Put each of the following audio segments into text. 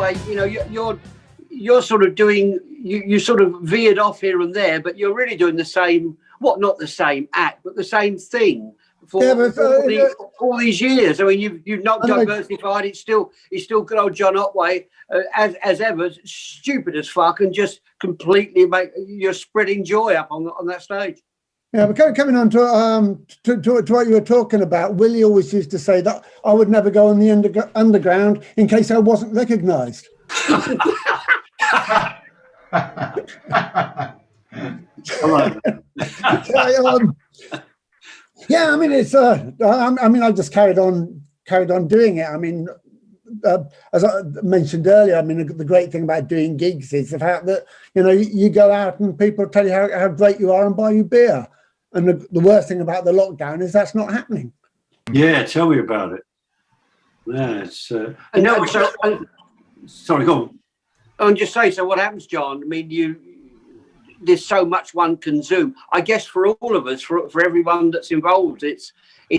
Otway, you know, you're sort of doing, you sort of veered off here and there, but you're really doing the same, not the same act, but the same thing for all these years. I mean, you've not diversified. It's still good old John Otway, as ever, stupid as fuck, and just completely you're spreading joy up on that stage. Yeah, but coming on to what you were talking about, Willie always used to say that I would never go on the underground in case I wasn't recognised. Yeah, I mean, it's. I mean, I just carried on doing it. I mean, as I mentioned earlier, I mean, the great thing about doing gigs is the fact that, you know, you go out and people tell you how great you are and buy you beer. And the worst thing about the lockdown is that's not happening. Yeah, tell me about it. Yeah, it's. Sorry, go on. And just say, so what happens, John? I mean, there's so much one can do. I guess for all of us, for everyone that's involved, it's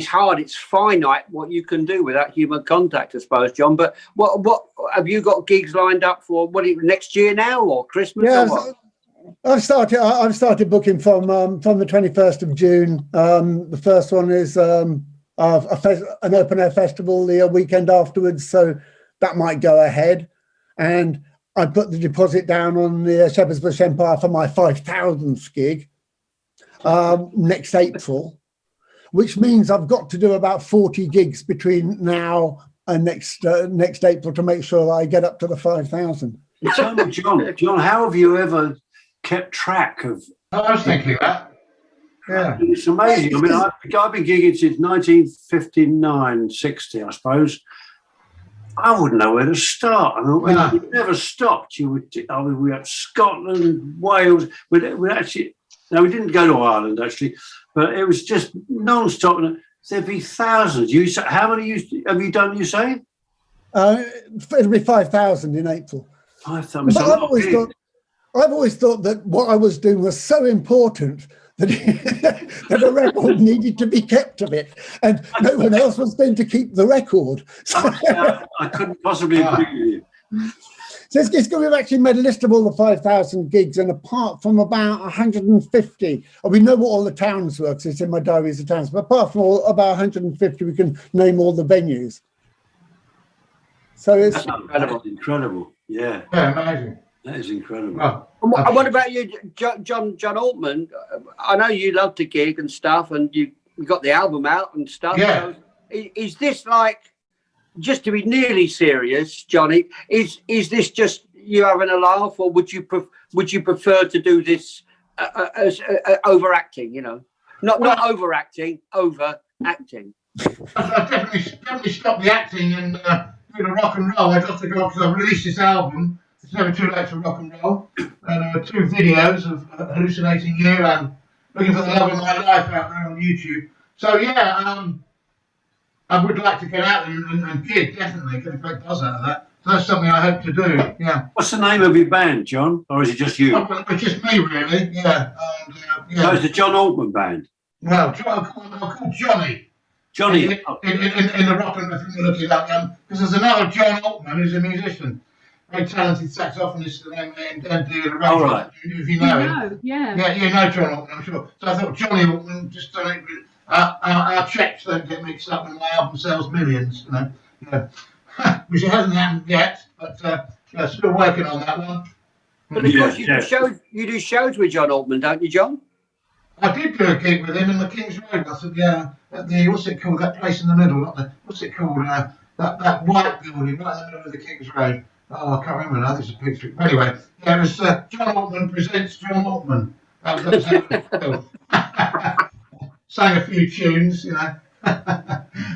hard. It's finite what you can do without human contact, I suppose, John. But what have you got gigs lined up for? Next year now or Christmas? Yeah, or what? I've started booking from the 21st of June. The first one is an open air festival the weekend afterwards, so that might go ahead. And I put the deposit down on the Shepherd's Bush Empire for my 5,000th gig next April, which means I've got to do about 40 gigs between now and next April to make sure that I get up to the 5,000. Tell me, John, how have you ever kept track of? I was thinking that. Yeah, it's amazing. I mean, I've been gigging since 1959, 60, I suppose. I wouldn't know where to start. I mean, you never stopped. We had Scotland, Wales. We didn't go to Ireland actually, but it was just non-stop. And there'd be thousands. How many have you done? You say? It'll be 5,000 in April. 5,000. I've always thought that what I was doing was so important that a record needed to be kept of it, and no one else was going to keep the record. So, I couldn't possibly agree with you. So we've actually made a list of all the 5,000 gigs, and apart from about 150, we know what all the towns were because it's in my diaries of towns, but apart from about 150, we can name all the venues. So it's incredible. Yeah, amazing. That is incredible. Oh, and what about you, John Altman? I know you love to gig and stuff, and you got the album out and stuff. Yeah. So is this like, just to be nearly serious, Johnny? Is this just you having a laugh, or would you prefer to do this as overacting? You know, not overacting, overacting. I've definitely stopped the acting and do the rock and roll. I've got to go because I've released this album. It's never too late for rock and roll. And 2 videos of hallucinating you and looking for the love of my life out there on YouTube. So yeah, I would like to get out there and gig, definitely, get a great buzz out of that. So that's something I hope to do, yeah. What's the name of your band, John? Or is it just you? It's just me, really, yeah. And, So it's the John Altman band? Well, I'll call Johnny. Johnny. In the rock and roll, if you look it up, because there's another John Altman who's a musician. Very talented saxophonist and arranger. All right. If you know him. Yeah. Yeah, you know John Altman, I'm sure. So I thought Johnny Altman, just our checks don't get mixed up when my album sells millions, you know. Yeah. Which it hasn't happened yet, but still working on that one. But of course, you do shows with John Altman, don't you, John? I did do a gig with him in the King's Road. I said, at the what's it called? That place in the middle, what's it called? That white building right in the middle of the King's Road. Oh, I can't remember now. There's a picture. Anyway, it was John Altman presents John Altman. That was sang a few tunes, you know.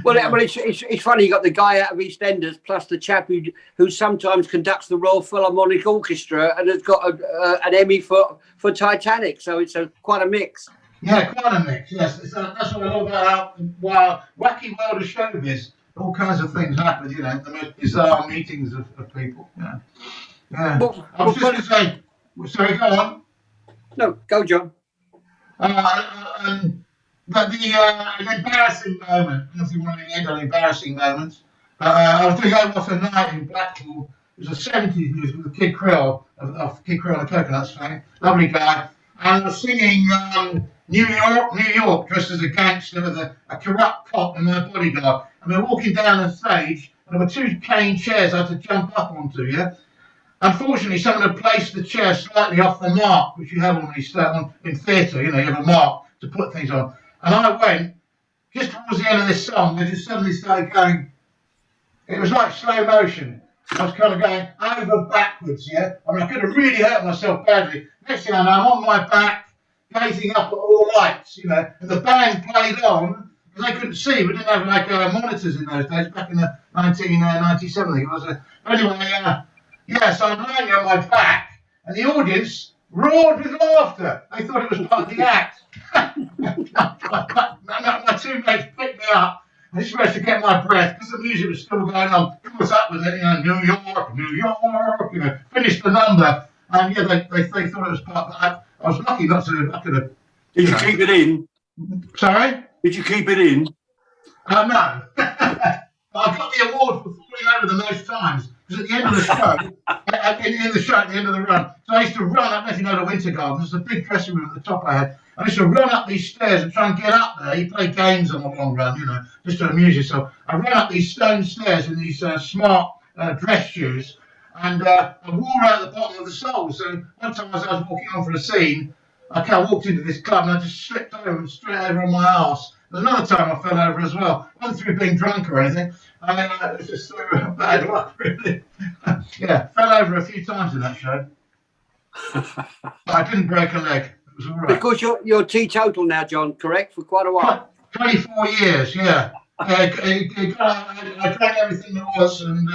Well, it's funny. You got the guy out of Eastenders plus the chap who sometimes conducts the Royal Philharmonic Orchestra and has got an Emmy for Titanic. So it's quite a mix. Yeah, quite a mix. Yes, that's what I love about our wacky world of showbiz. All kinds of things happen, you know, the most bizarre meetings of people. Yeah. I was just going to say, sorry, go on. No, go, John. But an embarrassing moment, if you want to end on embarrassing moments, I was doing Over for a Night in Blackpool It was a 70s music with Kid Creole, of Kid Creole and the Coconuts fame. Lovely guy. And I was singing New York, New York, dressed as a gangster with a corrupt cop and my bodyguard. And we were walking down the stage, and there were 2 cane chairs I had to jump up onto, yeah? Unfortunately, someone had placed the chair slightly off the mark, which you have on these in theatre, you know, you have a mark to put things on. And I went, just towards the end of this song, I just suddenly started going, it was like slow motion. I was kind of going over backwards, yeah? I mean, I could have really hurt myself badly. Next thing I know, I'm on my back, gazing up at all the lights, you know, and the band played on, because they couldn't see. We didn't have, like, monitors in those days, back in the 1997, I think it was. Anyway, yeah, so I'm lying on my back, and the audience roared with laughter. They thought it was part of the act. my 2 mates picked me up. I just managed to get my breath because the music was still going on. Caught up with it, you know, New York, you know, finished the number. And yeah, they thought it was part of that. I was lucky not to, I could have. Did you keep it in? Sorry? Did you keep it in? No. I got the award for falling over the most times. Because at the end of the show, at the end of the run, so I used to run up, I don't know if you know the Winter Garden, there's a big dressing room at the top I had. I used to run up these stairs and try and get up there. You play games on a long run, you know, just to amuse yourself. I ran up these stone stairs in these smart dress shoes, and I wore out the bottom of the sole. So one time as I was walking on for a scene, I kind of walked into this club and I just slipped over and straight over on my arse. There's another time I fell over as well. Wasn't through being drunk or anything. I mean, it was just bad luck, really. Yeah, fell over a few times in that show. But I didn't break a leg. It was all right. Because you're teetotal now, John, correct? For quite a while. 24 years, yeah. I drank everything there was, and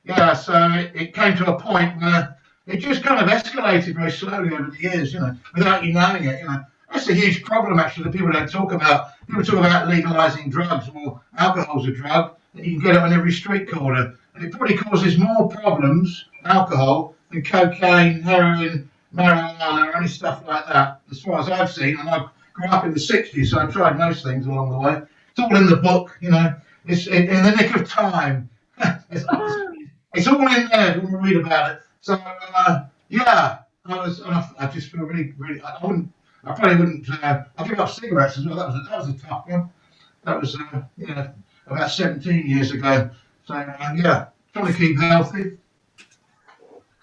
yeah, so it came to a point where it just kind of escalated very slowly over the years, you know, without you knowing it, you know. That's a huge problem, actually, that people don't talk about. People talk about legalising drugs. Well, alcohol's a drug, and you can get it on every street corner. And it probably causes more problems, alcohol, than cocaine, heroin, marijuana, or any stuff like that, as far as I've seen. And I grew up in the 60s, so I tried most things along the way. It's all in the book, you know. It's in the nick of time. It's all in there if you want to read about it. So, yeah, I just feel really, I probably wouldn't. I gave up cigarettes as well. That was a tough one. That was about 17 years ago. So yeah, trying to keep healthy.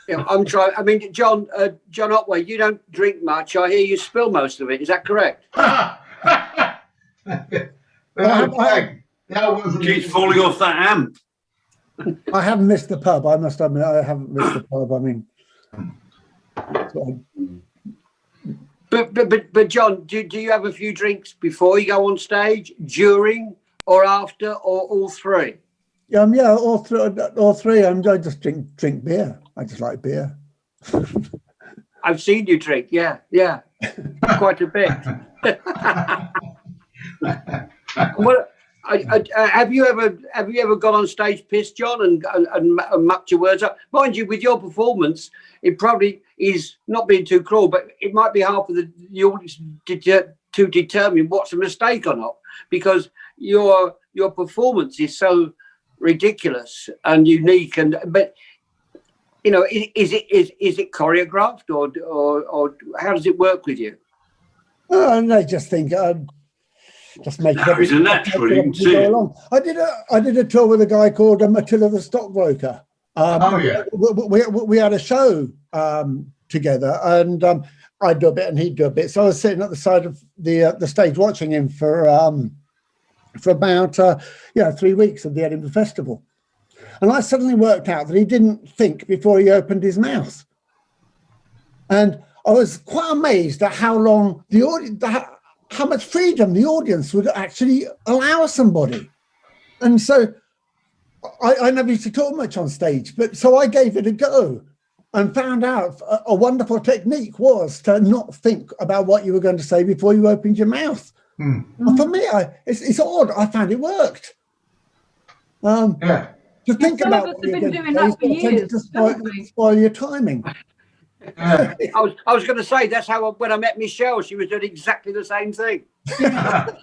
Yeah, I'm trying. I mean, John Otway, you don't drink much. I hear you spill most of it. Is that correct? Keeps falling off that amp. I haven't missed the pub. I must admit, I haven't missed the pub. I mean. But John, do you have a few drinks before you go on stage, during, or after, or all three? Yeah, all three. I just drink beer. I just like beer. I've seen you drink. Yeah, quite a bit. What have you ever gone on stage pissed, John, and mucked your words up? Mind you, with your performance, it probably is, not being too cruel, but it might be hard for the audience to determine what's a mistake or not, because your performance is so ridiculous and unique. But you know, is it choreographed or how does it work with you? And I just think just make it. He's a natural. You can see it. I did a tour with a guy called Matilda the Stockbroker. We had a show together, and I'd do a bit and he'd do a bit. So I was sitting at the side of the stage watching him for about 3 weeks of the Edinburgh Festival, and I suddenly worked out that he didn't think before he opened his mouth, and I was quite amazed at how long the audience, how much freedom the audience would actually allow somebody. And so I never used to talk much on stage, but so I gave it a go and found out a wonderful technique was to not think about what you were going to say before you opened your mouth. And for me, it's odd. I found it worked. To think about what you're going to say, spoil your timing. I was going to say, that's how when I met Michelle, she was doing exactly the same thing. That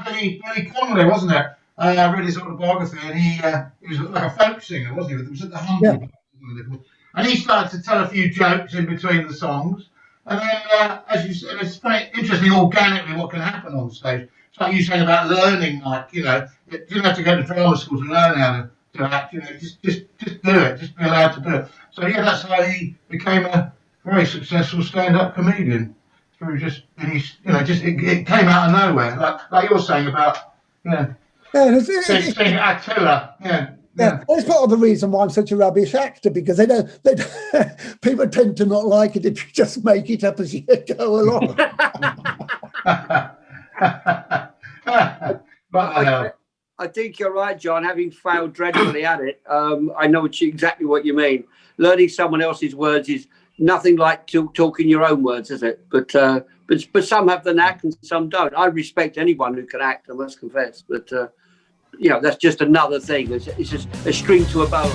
Billy Connolly, wasn't it? I read his autobiography, and he was like a folk singer, wasn't he? It was at the Humble. Yeah. And he started to tell a few jokes in between the songs. And then, as you said, it's very interesting organically what can happen on stage. It's like you saying about learning, like, you know, you don't have to go to drama school to learn how to act, you know, just do it, just be allowed to do it. So, yeah, that's how he became a very successful stand-up comedian. Through just, you know, just it came out of nowhere, like you're saying about, you know, seeing Attila, Yeah, that's part of the reason why I'm such a rubbish actor, because they don't people tend to not like it if you just make it up as you go along. I think you're right, John. Having failed dreadfully at it, I know exactly what you mean. Learning someone else's words is nothing like talking your own words, is it? But some have the knack and some don't. I respect anyone who can act, I must confess. But you know, that's just another thing. It's just a string to a bow.